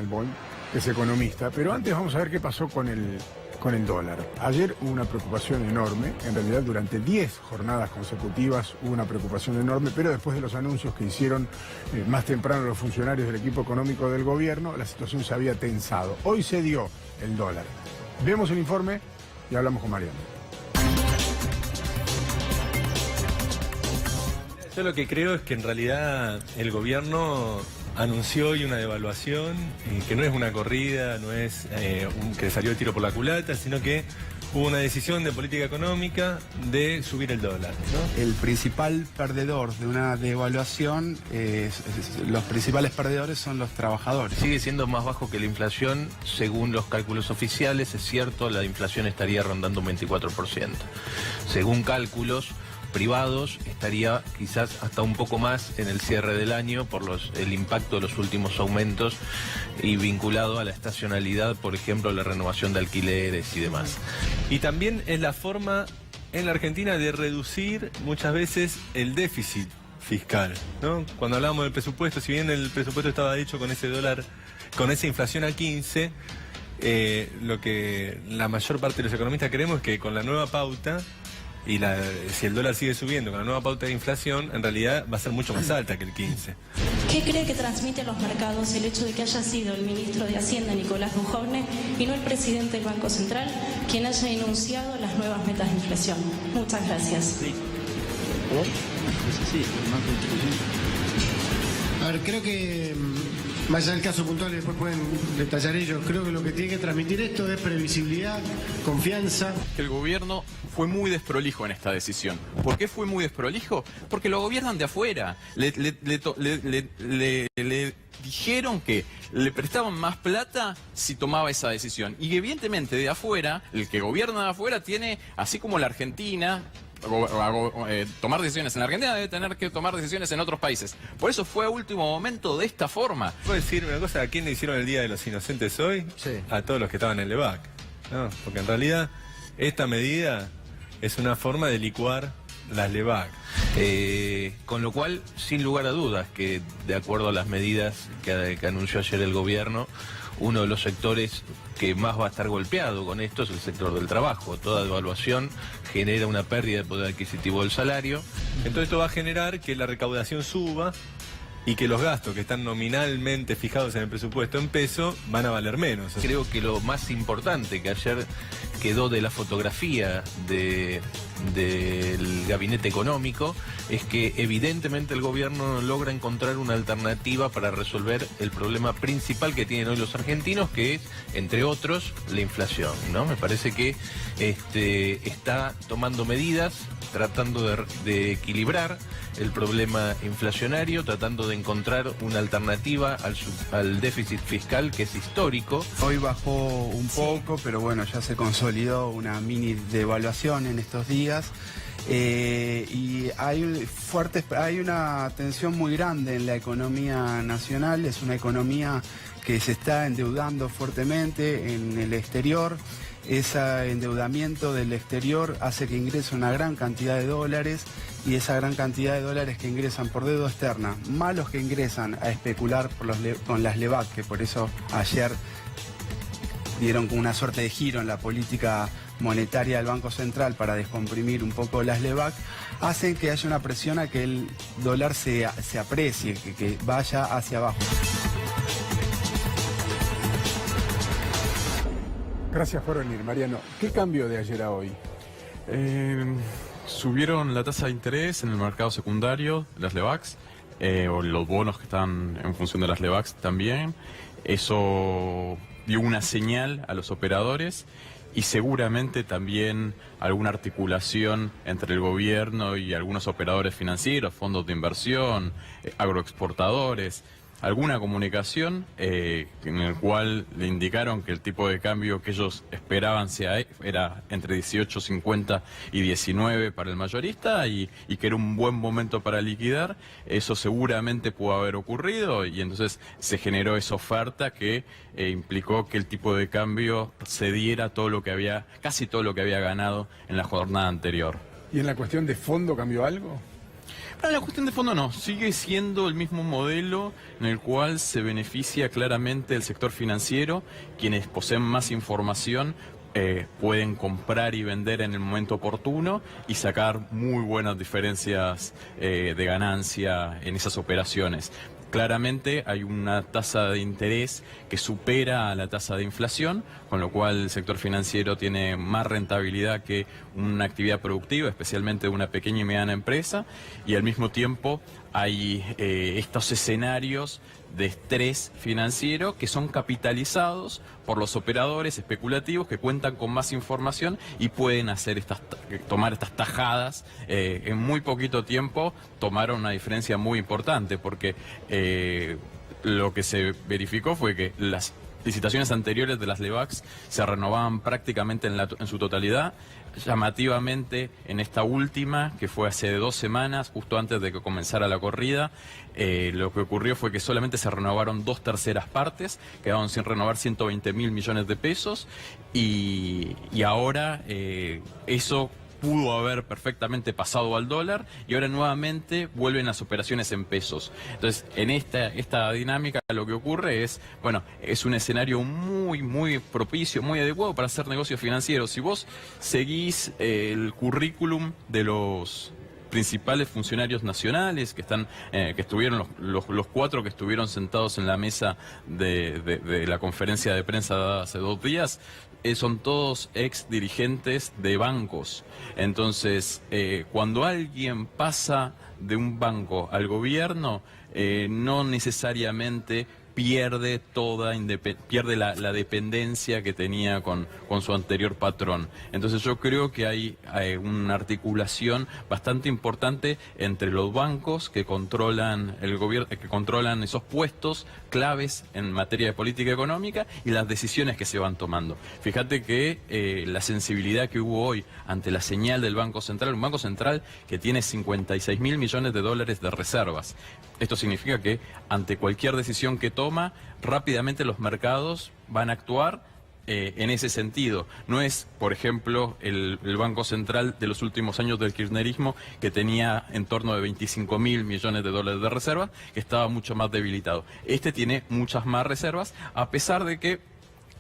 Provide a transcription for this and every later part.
Bond, que es economista, pero antes vamos a ver qué pasó con el dólar. Ayer hubo una preocupación enorme, en realidad durante 10 jornadas consecutivas hubo una preocupación enorme, pero después de los anuncios que hicieron más temprano los funcionarios del equipo económico del gobierno, la situación se había tensado. Hoy se dio el dólar. Vemos el informe y hablamos con Mariano. Yo lo que creo es que en realidad el gobierno anunció hoy una devaluación, que no es una corrida, no es que salió el tiro por la culata, sino que hubo una decisión de política económica de subir el dólar, ¿no? El principal perdedor de una devaluación, los principales perdedores son los trabajadores. Sigue siendo más bajo que la inflación, según los cálculos oficiales, es cierto, la inflación estaría rondando un 24%. Según cálculos privados, estaría quizás hasta un poco más en el cierre del año por el impacto de los últimos aumentos y vinculado a la estacionalidad, por ejemplo, la renovación de alquileres y demás. Y también es la forma en la Argentina de reducir muchas veces el déficit fiscal, ¿no? Cuando hablábamos del presupuesto, si bien el presupuesto estaba hecho con ese dólar, con esa inflación a 15, lo que la mayor parte de los economistas queremos es que con la nueva pauta, y si el dólar sigue subiendo con la nueva pauta de inflación, en realidad va a ser mucho más alta que el 15. ¿Qué cree que transmite a los mercados el hecho de que haya sido el ministro de Hacienda, Nicolás Dujovne, y no el presidente del Banco Central, quien haya enunciado las nuevas metas de inflación? Muchas gracias. Sí. A ver, creo que, más allá del caso puntual, después pueden detallar ellos, creo que lo que tiene que transmitir esto es previsibilidad, confianza. El gobierno fue muy desprolijo en esta decisión. ¿Por qué fue muy desprolijo? Porque lo gobiernan de afuera. Le dijeron que le prestaban más plata si tomaba esa decisión. Y evidentemente de afuera, el que gobierna de afuera tiene, así como la Argentina, tomar decisiones en la Argentina, debe tener que tomar decisiones en otros países. Por eso fue a último momento de esta forma. ¿Puedo decir una cosa? ¿A quién le hicieron el Día de los Inocentes hoy? Sí. A todos los que estaban en el LEVAC, ¿no? Porque en realidad esta medida es una forma de licuar las LEVAC. Con lo cual, sin lugar a dudas, que de acuerdo a las medidas que anunció ayer el gobierno, uno de los sectores que más va a estar golpeado con esto es el sector del trabajo. Toda devaluación genera una pérdida de poder adquisitivo del salario. Entonces esto va a generar que la recaudación suba y que los gastos que están nominalmente fijados en el presupuesto en peso van a valer menos. Creo que lo más importante que ayer quedó de la fotografía del gabinete económico es que evidentemente el gobierno no logra encontrar una alternativa para resolver el problema principal que tienen hoy los argentinos, que es, entre otros, la inflación, ¿no? Me parece que está tomando medidas tratando de equilibrar el problema inflacionario, tratando de encontrar una alternativa al déficit fiscal que es histórico. Hoy bajó un poco, pero bueno, ya se consolidó una mini devaluación en estos días. Y hay una tensión muy grande en la economía nacional. Es una economía que se está endeudando fuertemente en el exterior. Ese endeudamiento del exterior hace que ingrese una gran cantidad de dólares, y esa gran cantidad de dólares que ingresan por deuda externa, más los que ingresan a especular con las LEVAC, que por eso ayer dieron como una suerte de giro en la política monetaria del Banco Central para descomprimir un poco las LEVAC, hacen que haya una presión a que el dólar se aprecie, que vaya hacia abajo. Gracias por venir, Mariano. ¿Qué cambió de ayer a hoy? Subieron la tasa de interés en el mercado secundario, las LEVACs, o los bonos que están en función de las LEVACs también. Eso dio una señal a los operadores y seguramente también alguna articulación entre el gobierno y algunos operadores financieros, fondos de inversión, agroexportadores. Alguna comunicación en el cual le indicaron que el tipo de cambio que ellos esperaban era entre 18.50 y 19 para el mayorista y que era un buen momento para liquidar. Eso seguramente pudo haber ocurrido y entonces se generó esa oferta que implicó que el tipo de cambio cediera casi todo lo que había ganado en la jornada anterior. ¿Y en la cuestión de fondo cambió algo? Para la cuestión de fondo no, sigue siendo el mismo modelo en el cual se beneficia claramente el sector financiero. Quienes poseen más información pueden comprar y vender en el momento oportuno y sacar muy buenas diferencias de ganancia en esas operaciones. Claramente hay una tasa de interés que supera a la tasa de inflación, con lo cual el sector financiero tiene más rentabilidad que una actividad productiva, especialmente de una pequeña y mediana empresa, y al mismo tiempo hay estos escenarios de estrés financiero que son capitalizados por los operadores especulativos que cuentan con más información y pueden hacer tomar estas tajadas. En muy poquito tiempo tomaron una diferencia muy importante, porque lo que se verificó fue que las licitaciones anteriores de las LEVACs se renovaban prácticamente en su totalidad. Llamativamente, en esta última, que fue hace 2 semanas, justo antes de que comenzara la corrida, lo que ocurrió fue que solamente se renovaron 2/3 partes, quedaron sin renovar 120.000 millones de pesos, y ahora eso pudo haber perfectamente pasado al dólar, y ahora nuevamente vuelven las operaciones en pesos. Entonces, en esta dinámica lo que ocurre es, bueno, es un escenario muy propicio, muy adecuado para hacer negocios financieros. Si vos seguís el currículum de los principales funcionarios nacionales que estuvieron, los 4 que estuvieron sentados en la mesa de la conferencia de prensa hace 2 días, son todos ex dirigentes de bancos. Entonces, cuando alguien pasa de un banco al gobierno, no necesariamente pierde la dependencia que tenía con su anterior patrón. Entonces yo creo que hay una articulación bastante importante entre los bancos que controlan el gobierno, que controlan esos puestos claves en materia de política económica, y las decisiones que se van tomando. Fíjate que la sensibilidad que hubo hoy ante la señal del Banco Central, un Banco Central que tiene 56.000 millones de dólares de reservas. Esto significa que ante cualquier decisión que toma, rápidamente los mercados van a actuar en ese sentido. No es, por ejemplo, el Banco Central de los últimos años del kirchnerismo, que tenía en torno de 25.000 millones de dólares de reservas, que estaba mucho más debilitado. Este tiene muchas más reservas, a pesar de que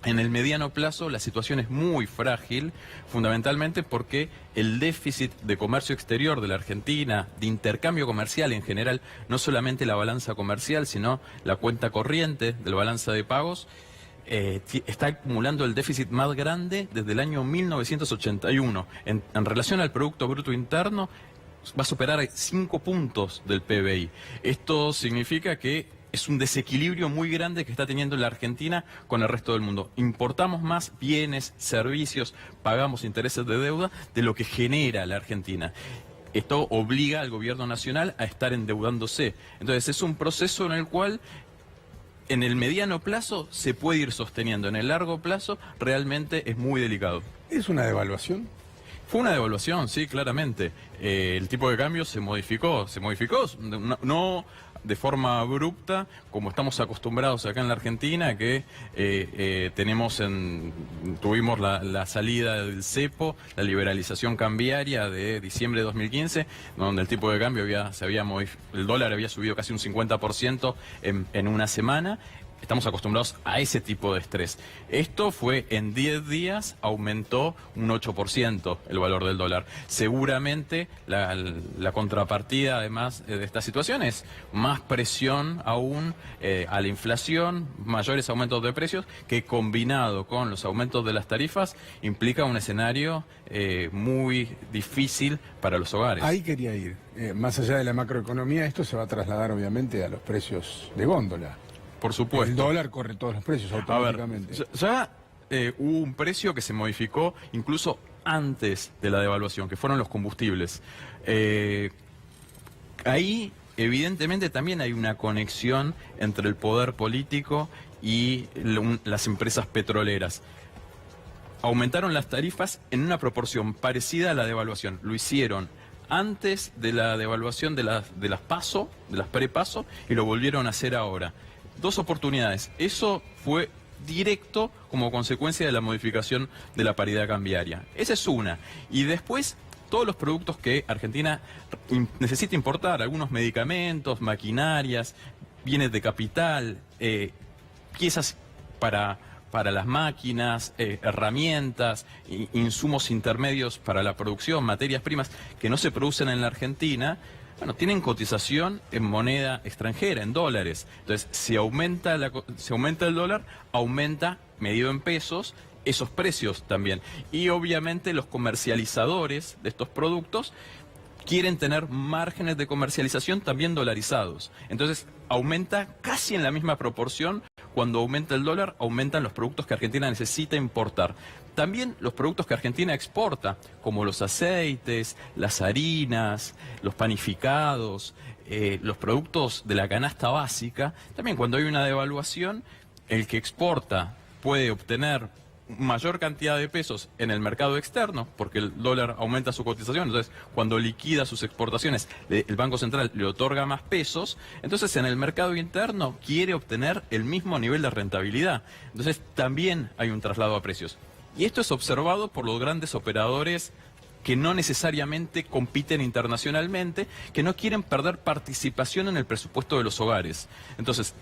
en el mediano plazo la situación es muy frágil, fundamentalmente porque el déficit de comercio exterior de la Argentina, de intercambio comercial en general, no solamente la balanza comercial, sino la cuenta corriente de la balanza de pagos, está acumulando el déficit más grande desde el año 1981. En relación al Producto Bruto Interno, va a superar 5 puntos del PBI. Esto significa que es un desequilibrio muy grande que está teniendo la Argentina con el resto del mundo. Importamos más bienes, servicios, pagamos intereses de deuda de lo que genera la Argentina. Esto obliga al gobierno nacional a estar endeudándose. Entonces es un proceso en el cual en el mediano plazo se puede ir sosteniendo, en el largo plazo realmente es muy delicado. ¿Es una devaluación? Fue una devaluación, sí, claramente. El tipo de cambio se modificó no de forma abrupta, como estamos acostumbrados acá en la Argentina, que tuvimos la salida del cepo, la liberalización cambiaria de diciembre de 2015, donde el tipo de cambio el dólar había subido casi un 50% en una semana. Estamos acostumbrados a ese tipo de estrés. Esto fue en 10 días, aumentó un 8% el valor del dólar. Seguramente la contrapartida, además de esta situación, es más presión aún a la inflación, mayores aumentos de precios, que combinado con los aumentos de las tarifas implica un escenario muy difícil para los hogares. Ahí quería ir. Más allá de la macroeconomía, esto se va a trasladar obviamente a los precios de góndola. Por supuesto. El dólar corre todos los precios automáticamente. A ver, ya hubo un precio que se modificó incluso antes de la devaluación, que fueron los combustibles. Ahí, evidentemente, también hay una conexión entre el poder político y las empresas petroleras. Aumentaron las tarifas en una proporción parecida a la devaluación. Lo hicieron antes de la devaluación de las PASO, de las pre-PASO, y lo volvieron a hacer ahora. 2 oportunidades. Eso fue directo como consecuencia de la modificación de la paridad cambiaria. Esa es una. Y después todos los productos que Argentina necesita importar, algunos medicamentos, maquinarias, bienes de capital, piezas para las máquinas, herramientas, insumos intermedios para la producción, materias primas que no se producen en la Argentina, bueno, tienen cotización en moneda extranjera, en dólares. Entonces, si aumenta el dólar, aumenta, medido en pesos, esos precios también. Y obviamente los comercializadores de estos productos quieren tener márgenes de comercialización también dolarizados. Entonces, aumenta casi en la misma proporción. Cuando aumenta el dólar, aumentan los productos que Argentina necesita importar. También los productos que Argentina exporta, como los aceites, las harinas, los panificados, los productos de la canasta básica. También cuando hay una devaluación, el que exporta puede obtener mayor cantidad de pesos en el mercado externo, porque el dólar aumenta su cotización. Entonces, cuando liquida sus exportaciones, el Banco Central le otorga más pesos. Entonces, en el mercado interno quiere obtener el mismo nivel de rentabilidad. Entonces, también hay un traslado a precios. Y esto es observado por los grandes operadores que no necesariamente compiten internacionalmente, que no quieren perder participación en el presupuesto de los hogares. Entonces,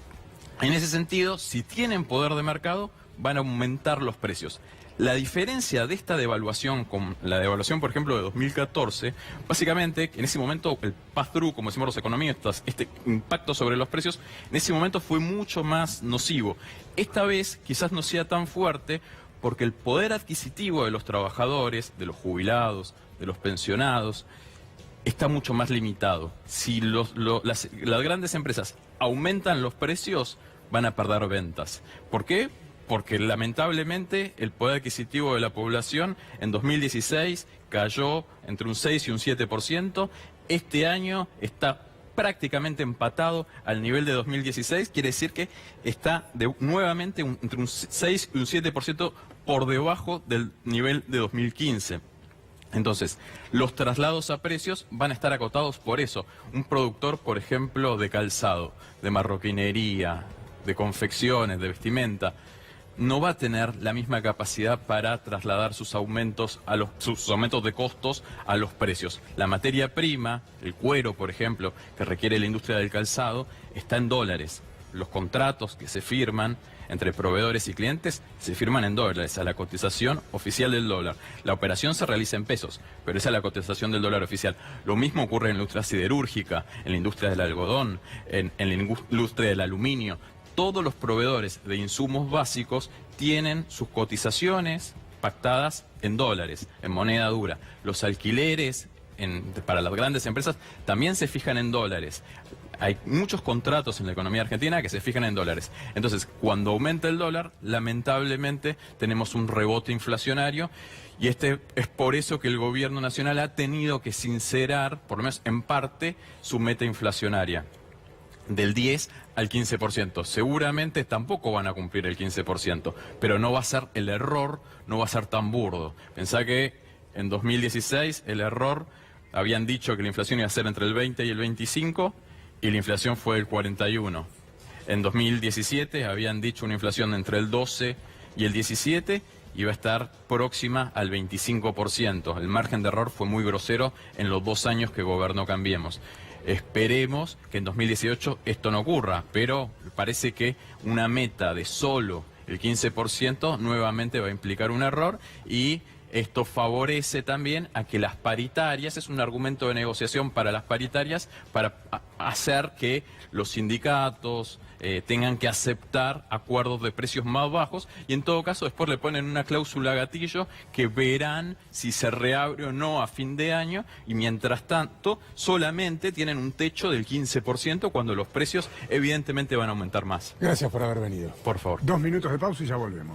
en ese sentido, si tienen poder de mercado, van a aumentar los precios. La diferencia de esta devaluación con la devaluación, por ejemplo, de 2014, básicamente, en ese momento, el pass-through, como decimos los economistas, este impacto sobre los precios, en ese momento fue mucho más nocivo. Esta vez quizás no sea tan fuerte porque el poder adquisitivo de los trabajadores, de los jubilados, de los pensionados, está mucho más limitado. Si las grandes empresas aumentan los precios, van a perder ventas. ¿Por qué? Porque lamentablemente el poder adquisitivo de la población en 2016 cayó entre un 6 y un 7%. Este año está prácticamente empatado al nivel de 2016. Quiere decir que está nuevamente entre un 6 y un 7% por debajo del nivel de 2015. Entonces, los traslados a precios van a estar acotados por eso. Un productor, por ejemplo, de calzado, de marroquinería, de confecciones, de vestimenta, no va a tener la misma capacidad para trasladar sus aumentos de costos a los precios. La materia prima, el cuero, por ejemplo, que requiere la industria del calzado, está en dólares. Los contratos que se firman entre proveedores y clientes se firman en dólares, a la cotización oficial del dólar. La operación se realiza en pesos, pero esa es la cotización del dólar oficial. Lo mismo ocurre en la industria siderúrgica, en la industria del algodón, en la industria del aluminio. Todos los proveedores de insumos básicos tienen sus cotizaciones pactadas en dólares, en moneda dura. Los alquileres para las grandes empresas también se fijan en dólares. Hay muchos contratos en la economía argentina que se fijan en dólares. Entonces, cuando aumenta el dólar, lamentablemente tenemos un rebote inflacionario. Y es por eso que el gobierno nacional ha tenido que sincerar, por lo menos en parte, su meta inflacionaria del 10 al 15%. Seguramente tampoco van a cumplir el 15%, pero no va a ser el error, no va a ser tan burdo. Pensá que en 2016 el error, habían dicho que la inflación iba a ser entre el 20 y el 25 y la inflación fue el 41. En 2017 habían dicho una inflación entre el 12 y el 17 y va a estar próxima al 25%. El margen de error fue muy grosero en los 2 años que gobernó Cambiemos. Esperemos que en 2018 esto no ocurra, pero parece que una meta de solo el 15% nuevamente va a implicar un error y esto favorece también a que las paritarias, es un argumento de negociación para las paritarias, para hacer que los sindicatos tengan que aceptar acuerdos de precios más bajos y en todo caso después le ponen una cláusula gatillo que verán si se reabre o no a fin de año y mientras tanto solamente tienen un techo del 15% cuando los precios evidentemente van a aumentar más. Gracias por haber venido. Por favor. 2 minutos de pausa y ya volvemos.